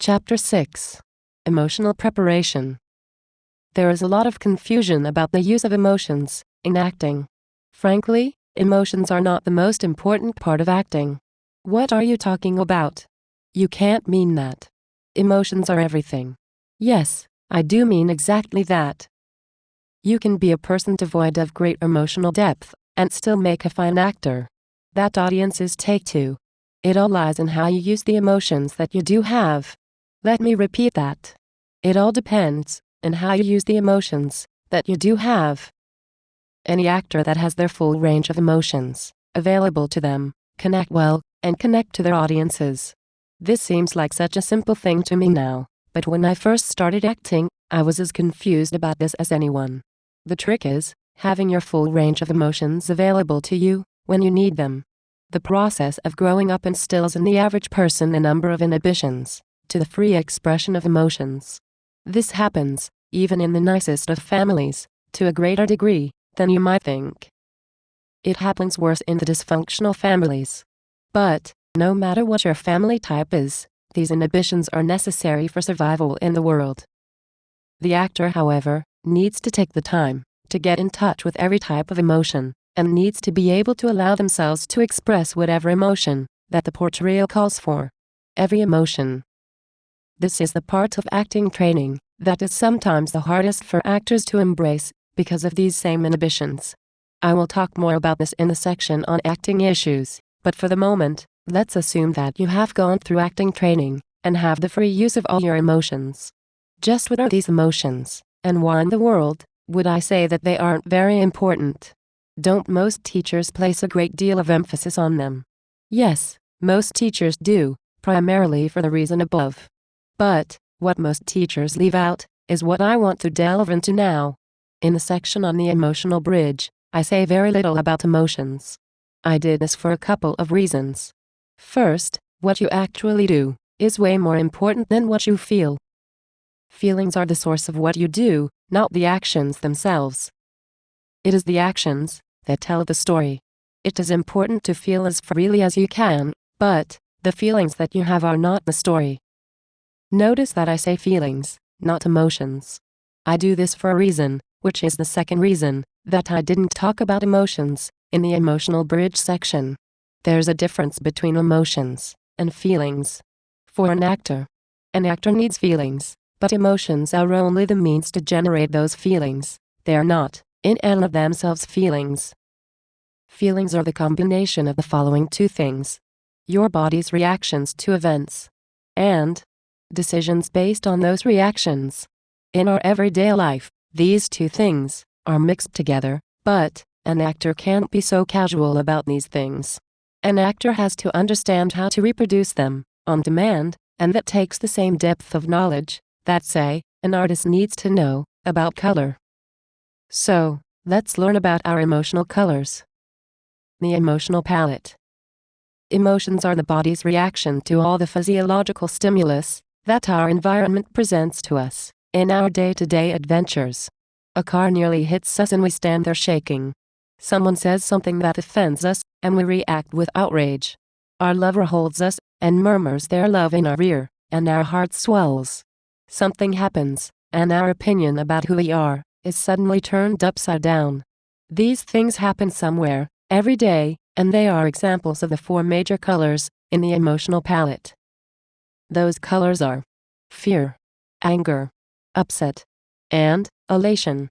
Chapter 6. Emotional Preparation. There is a lot of confusion about the use of emotions in acting. Frankly, emotions are not the most important part of acting. What are you talking about? You can't mean that. Emotions are everything. Yes, I do mean exactly that. You can be a person devoid of great emotional depth and still make a fine actor. That audiences take to. It all lies in how you use the emotions that you do have. Let me repeat that. It all depends on how you use the emotions that you do have. Any actor that has their full range of emotions available to them can act well and connect to their audiences. This seems like such a simple thing to me now, but when I first started acting, I was as confused about this as anyone. The trick is having your full range of emotions available to you when you need them. The process of growing up instills in the average person a number of inhibitions to the free expression of emotions. This happens, even in the nicest of families, to a greater degree than you might think. It happens worse in the dysfunctional families. But, no matter what your family type is, these inhibitions are necessary for survival in the world. The actor, however, needs to take the time to get in touch with every type of emotion, and needs to be able to allow themselves to express whatever emotion that the portrayal calls for. Every emotion. This is the part of acting training that is sometimes the hardest for actors to embrace because of these same inhibitions. I will talk more about this in the section on acting issues, but for the moment, let's assume that you have gone through acting training and have the free use of all your emotions. Just what are these emotions, and why in the world would I say that they aren't very important? Don't most teachers place a great deal of emphasis on them? Yes, most teachers do, primarily for the reason above. But, what most teachers leave out, is what I want to delve into now. In the section on the emotional bridge, I say very little about emotions. I did this for a couple of reasons. First, what you actually do is way more important than what you feel. Feelings are the source of what you do, not the actions themselves. It is the actions that tell the story. It is important to feel as freely as you can, but the feelings that you have are not the story. Notice that I say feelings, not emotions. I do this for a reason, which is the second reason that I didn't talk about emotions in the emotional bridge section. There's a difference between emotions and feelings. For an actor needs feelings, but emotions are only the means to generate those feelings. They are not, in and of themselves, feelings. Feelings are the combination of the following two things: your body's reactions to events, and decisions based on those reactions. In our everyday life, these two things are mixed together, but an actor can't be so casual about these things. An actor has to understand how to reproduce them on demand, and that takes the same depth of knowledge that, say, an artist needs to know about color. So, let's learn about our emotional colors. The emotional palette. Emotions are the body's reaction to all the physiological stimulus that our environment presents to us in our day-to-day adventures. A car nearly hits us and we stand there shaking. Someone says something that offends us, and we react with outrage. Our lover holds us and murmurs their love in our ear, and our heart swells. Something happens, and our opinion about who we are is suddenly turned upside down. These things happen somewhere, every day, and they are examples of the four major colors in the emotional palette. Those colors are fear, anger, upset, and elation.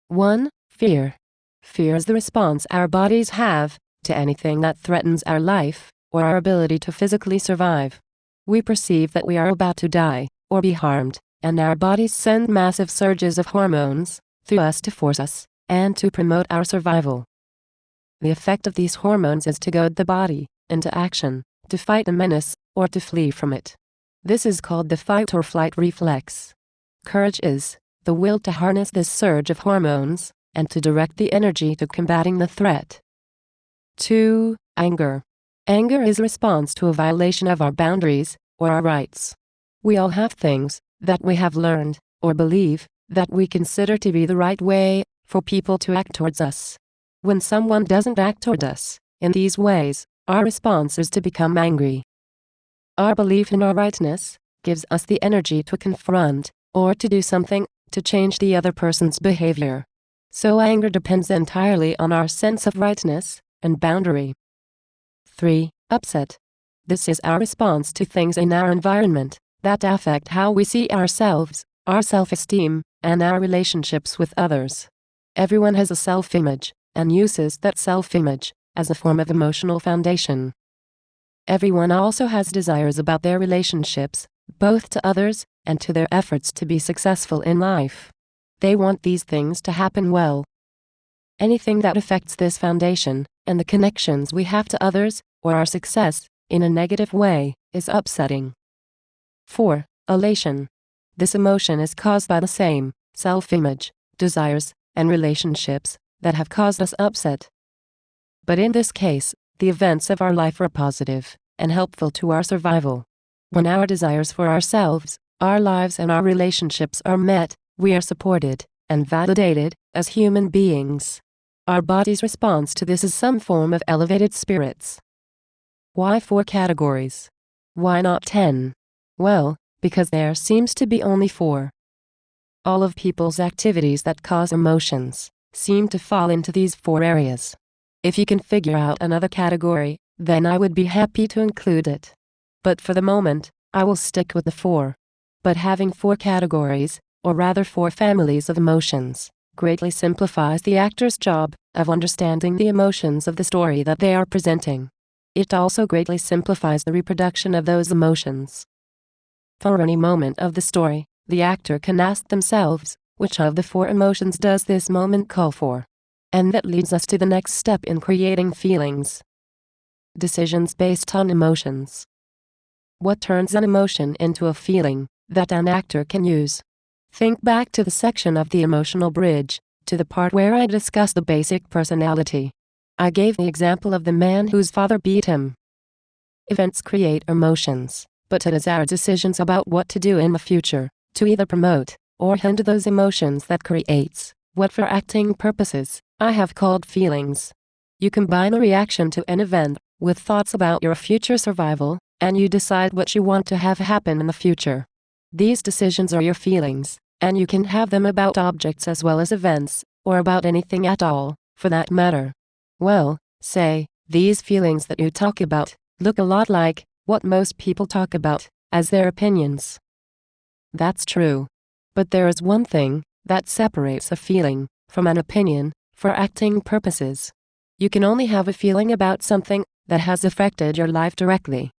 1. Fear. Fear is the response our bodies have to anything that threatens our life or our ability to physically survive. We perceive that we are about to die or be harmed, and our bodies send massive surges of hormones through us to force us and to promote our survival. The effect of these hormones is to goad the body into action, to fight a menace, or to flee from it. This is called the fight or flight reflex. Courage is the will to harness this surge of hormones and to direct the energy to combating the threat. 2. Anger. Anger is a response to a violation of our boundaries or our rights. We all have things that we have learned or believe that we consider to be the right way for people to act towards us. When someone doesn't act toward us in these ways, our response is to become angry. Our belief in our rightness gives us the energy to confront, or to do something, to change the other person's behavior. So anger depends entirely on our sense of rightness and boundary. 3. Upset. This is our response to things in our environment that affect how we see ourselves, our self-esteem, and our relationships with others. Everyone has a self-image, and uses that self-image as a form of emotional foundation. Everyone also has desires about their relationships, both to others and to their efforts to be successful in life. They want these things to happen well. Anything that affects this foundation, and the connections we have to others, or our success, in a negative way, is upsetting. 4. Elation. This emotion is caused by the same self-image, desires, and relationships that have caused us upset. But in this case, the events of our life are positive and helpful to our survival. When our desires for ourselves, our lives, and our relationships are met, we are supported and validated as human beings. Our body's response to this is some form of elevated spirits. Why 4 categories? Why not 10? Well, because there seems to be only 4. All of people's activities that cause emotions seem to fall into these 4 areas. If you can figure out another category, then I would be happy to include it. But for the moment, I will stick with the 4. But having 4 categories, or rather 4 families of emotions, greatly simplifies the actor's job of understanding the emotions of the story that they are presenting. It also greatly simplifies the reproduction of those emotions. For any moment of the story, the actor can ask themselves, which of the 4 emotions does this moment call for? And that leads us to the next step in creating feelings. Decisions based on emotions. What turns an emotion into a feeling that an actor can use? Think back to the section of the emotional bridge, to the part where I discussed the basic personality. I gave the example of the man whose father beat him. Events create emotions, but it is our decisions about what to do in the future, to either promote or hinder those emotions that creates what for acting purposes I have called feelings. You combine a reaction to an event with thoughts about your future survival, and you decide what you want to have happen in the future. These decisions are your feelings, and you can have them about objects as well as events, or about anything at all, for that matter. Well, say, these feelings that you talk about look a lot like what most people talk about as their opinions. That's true. But there is one thing that separates a feeling from an opinion for acting purposes. You can only have a feeling about something that has affected your life directly.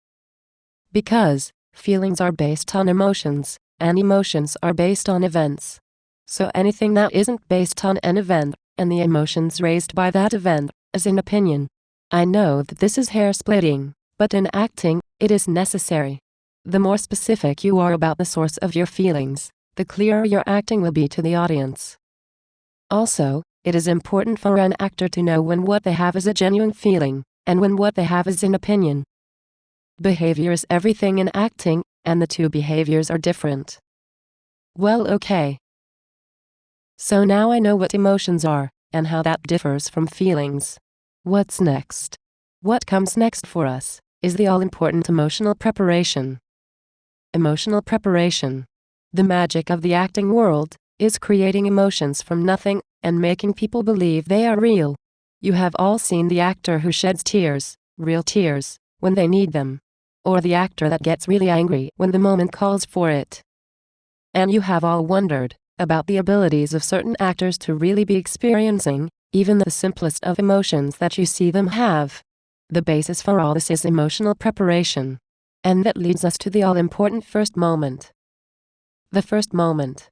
Because feelings are based on emotions, and emotions are based on events. So anything that isn't based on an event, and the emotions raised by that event, is an opinion. I know that this is hair-splitting, but in acting, it is necessary. The more specific you are about the source of your feelings, the clearer your acting will be to the audience. Also, it is important for an actor to know when what they have is a genuine feeling, and when what they have is an opinion. Behavior is everything in acting, and the 2 behaviors are different. Well, okay. So now I know what emotions are, and how that differs from feelings. What's next? What comes next for us is the all-important emotional preparation. Emotional preparation. The magic of the acting world is creating emotions from nothing and making people believe they are real. You have all seen the actor who sheds tears, real tears, when they need them. Or the actor that gets really angry when the moment calls for it. And you have all wondered about the abilities of certain actors to really be experiencing even the simplest of emotions that you see them have. The basis for all this is emotional preparation. And that leads us to the all-important first moment. The first moment.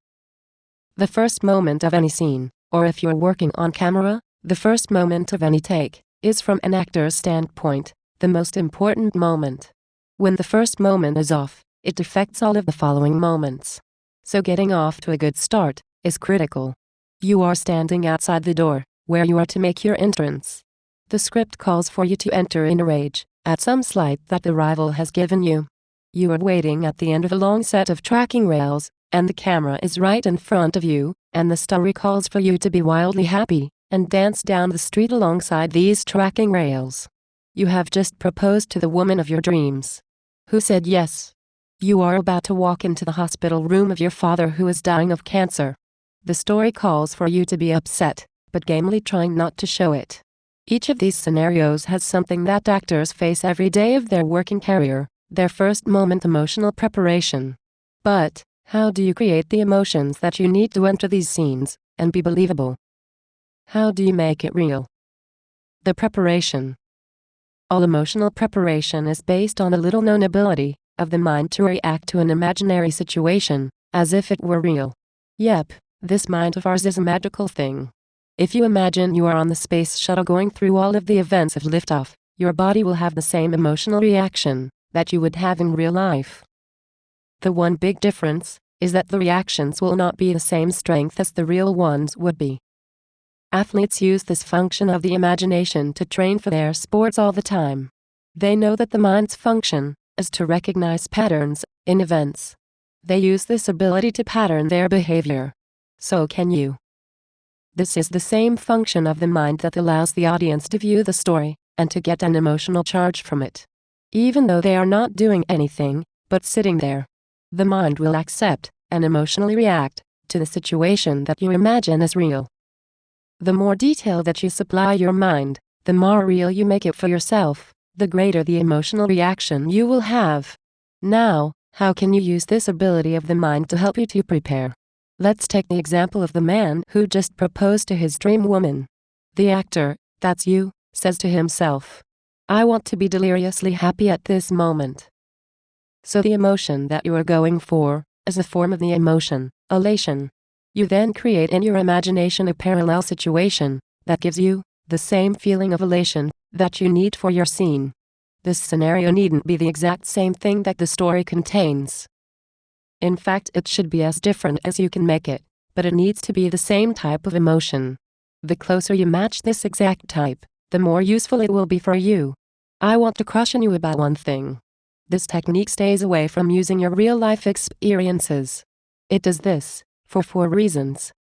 The first moment of any scene, or if you're working on camera, the first moment of any take, is from an actor's standpoint, the most important moment. When the first moment is off, it affects all of the following moments. So getting off to a good start is critical. You are standing outside the door, where you are to make your entrance. The script calls for you to enter in a rage at some slight that the rival has given you. You are waiting at the end of a long set of tracking rails, and the camera is right in front of you, and the story calls for you to be wildly happy and dance down the street alongside these tracking rails. You have just proposed to the woman of your dreams. Who said yes? You are about to walk into the hospital room of your father who is dying of cancer. The story calls for you to be upset, but gamely trying not to show it. Each of these scenarios has something that actors face every day of their working career, their first moment emotional preparation. But, how do you create the emotions that you need to enter these scenes, and be believable? How do you make it real? The preparation. All emotional preparation is based on a little-known ability of the mind to react to an imaginary situation, as if it were real. Yep, this mind of ours is a magical thing. If you imagine you are on the space shuttle going through all of the events of liftoff, your body will have the same emotional reaction that you would have in real life. The one big difference is that the reactions will not be the same strength as the real ones would be. Athletes use this function of the imagination to train for their sports all the time. They know that the mind's function is to recognize patterns in events. They use this ability to pattern their behavior. So can you. This is the same function of the mind that allows the audience to view the story and to get an emotional charge from it. Even though they are not doing anything, but sitting there, the mind will accept and emotionally react to the situation that you imagine as real. The more detail that you supply your mind, the more real you make it for yourself, the greater the emotional reaction you will have. Now, how can you use this ability of the mind to help you to prepare? Let's take the example of the man who just proposed to his dream woman. The actor, that's you, says to himself, I want to be deliriously happy at this moment. So the emotion that you are going for is a form of the emotion, elation. You then create in your imagination a parallel situation that gives you the same feeling of elation that you need for your scene. This scenario needn't be the exact same thing that the story contains. In fact, it should be as different as you can make it, but it needs to be the same type of emotion. The closer you match this exact type, the more useful it will be for you. I want to caution you about one thing. This technique stays away from using your real-life experiences. It does this for 4 reasons.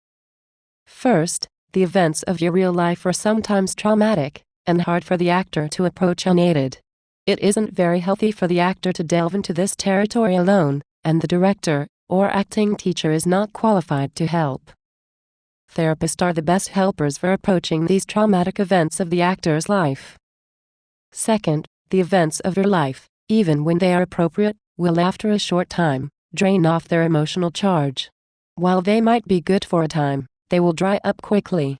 First, the events of your real life are sometimes traumatic and hard for the actor to approach unaided. It isn't very healthy for the actor to delve into this territory alone, and the director or acting teacher is not qualified to help. Therapists are the best helpers for approaching these traumatic events of the actor's life. Second, the events of your life, even when they are appropriate, will after a short time drain off their emotional charge. While they might be good for a time, they will dry up quickly.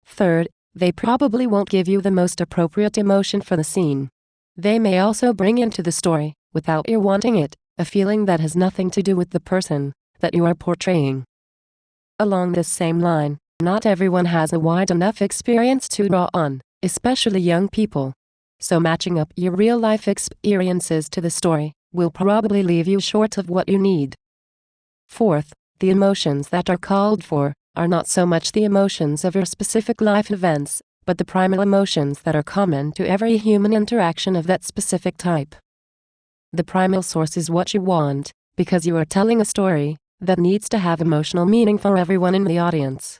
Third, they probably won't give you the most appropriate emotion for the scene. They may also bring into the story, without your wanting it, a feeling that has nothing to do with the person that you are portraying. Along this same line, not everyone has a wide enough experience to draw on, especially young people. So matching up your real-life experiences to the story will probably leave you short of what you need. Fourth, the emotions that are called for are not so much the emotions of your specific life events, but the primal emotions that are common to every human interaction of that specific type. The primal source is what you want, because you are telling a story that needs to have emotional meaning for everyone in the audience.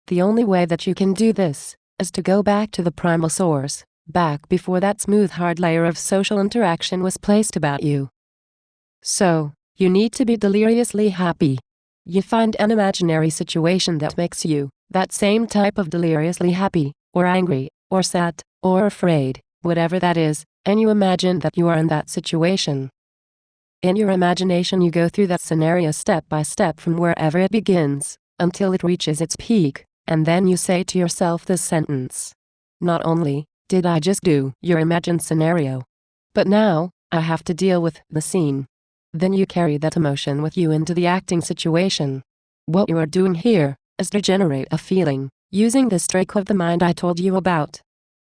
The only way that you can do this is to go back to the primal source, back before that smooth hard layer of social interaction was placed about you. So, you need to be deliriously happy. You find an imaginary situation that makes you that same type of deliriously happy, or angry, or sad, or afraid, whatever that is, and you imagine that you are in that situation. In your imagination you go through that scenario step by step from wherever it begins, until it reaches its peak, and then you say to yourself this sentence. Not only did I just do your imagined scenario, but now I have to deal with the scene. Then you carry that emotion with you into the acting situation. What you are doing here is to generate a feeling, using this trick of the mind I told you about.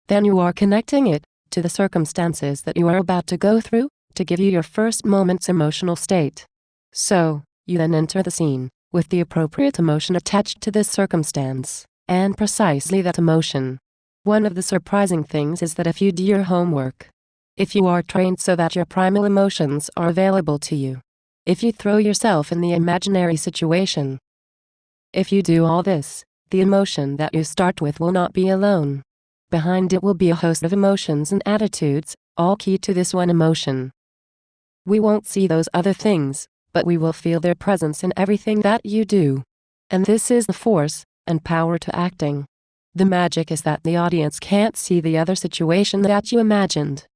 Then you are connecting it to the circumstances that you are about to go through, to give you your first moment's emotional state. So, you then enter the scene, with the appropriate emotion attached to this circumstance, and precisely that emotion. One of the surprising things is that if you do your homework, if you are trained so that your primal emotions are available to you, if you throw yourself in the imaginary situation, if you do all this, the emotion that you start with will not be alone. Behind it will be a host of emotions and attitudes, all key to this one emotion. We won't see those other things, but we will feel their presence in everything that you do. And this is the force and power to acting. The magic is that the audience can't see the other situation that you imagined.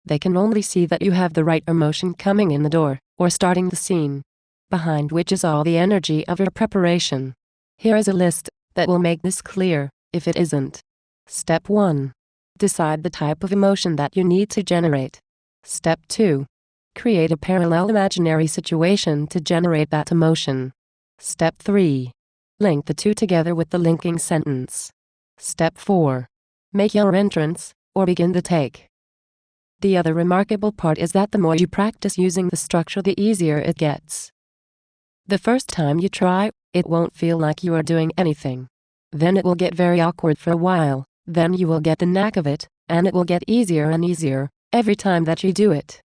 They can only see that you have the right emotion coming in the door, or starting the scene, behind which is all the energy of your preparation. Here is a list that will make this clear, if it isn't. Step 1. Decide the type of emotion that you need to generate. Step 2. Create a parallel imaginary situation to generate that emotion. Step 3. Link the two together with the linking sentence. Step 4. Make your entrance, or begin the take. The other remarkable part is that the more you practice using the structure, the easier it gets. The first time you try, it won't feel like you are doing anything. Then it will get very awkward for a while, then you will get the knack of it, and it will get easier and easier every time that you do it.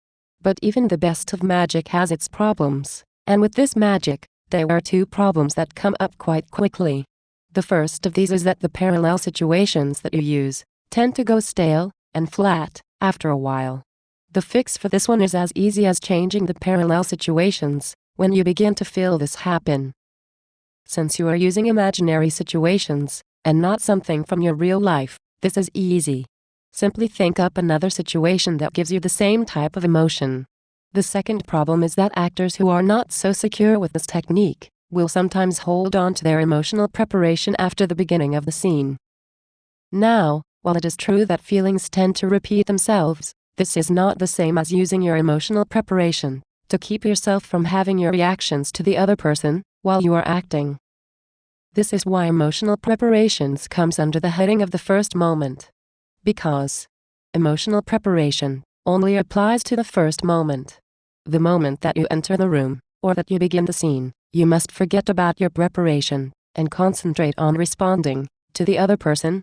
But even the best of magic has its problems, and with this magic, there are two problems that come up quite quickly. The first of these is that the parallel situations that you use tend to go stale and flat after a while. The fix for this one is as easy as changing the parallel situations when you begin to feel this happen. Since you are using imaginary situations and not something from your real life, this is easy. Simply think up another situation that gives you the same type of emotion. The second problem is that actors who are not so secure with this technique will sometimes hold on to their emotional preparation after the beginning of the scene. Now, while it is true that feelings tend to repeat themselves, this is not the same as using your emotional preparation to keep yourself from having your reactions to the other person while you are acting. This is why emotional preparations comes under the heading of the first moment. Because emotional preparation only applies to the first moment. The moment that you enter the room, or that you begin the scene, you must forget about your preparation and concentrate on responding to the other person.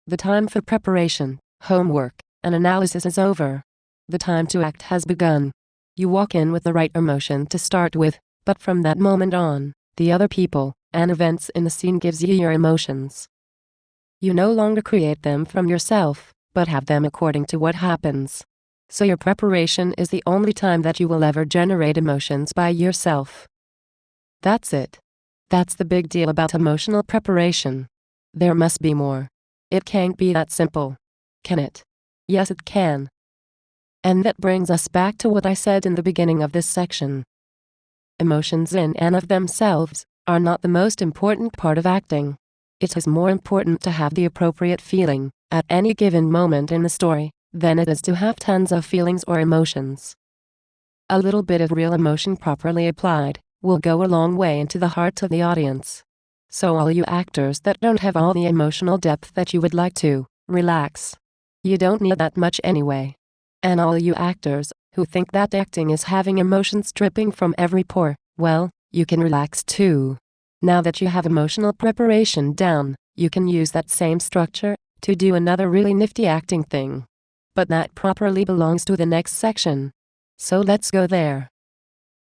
The time for preparation, homework, and analysis is over. The time to act has begun. You walk in with the right emotion to start with, but from that moment on, the other people and events in the scene gives you your emotions. You no longer create them from yourself, but have them according to what happens. So your preparation is the only time that you will ever generate emotions by yourself. That's it. That's the big deal about emotional preparation. There must be more. It can't be that simple. Can it? Yes, it can. And that brings us back to what I said in the beginning of this section. Emotions in and of themselves are not the most important part of acting. It is more important to have the appropriate feeling at any given moment in the story than it is to have tons of feelings or emotions. A little bit of real emotion properly applied will go a long way into the heart of the audience. So all you actors that don't have all the emotional depth that you would like to, relax. You don't need that much anyway. And all you actors who think that acting is having emotions dripping from every pore, well, you can relax too. Now that you have emotional preparation down, you can use that same structure to do another really nifty acting thing. But that properly belongs to the next section. So let's go there.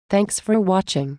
Thanks for watching.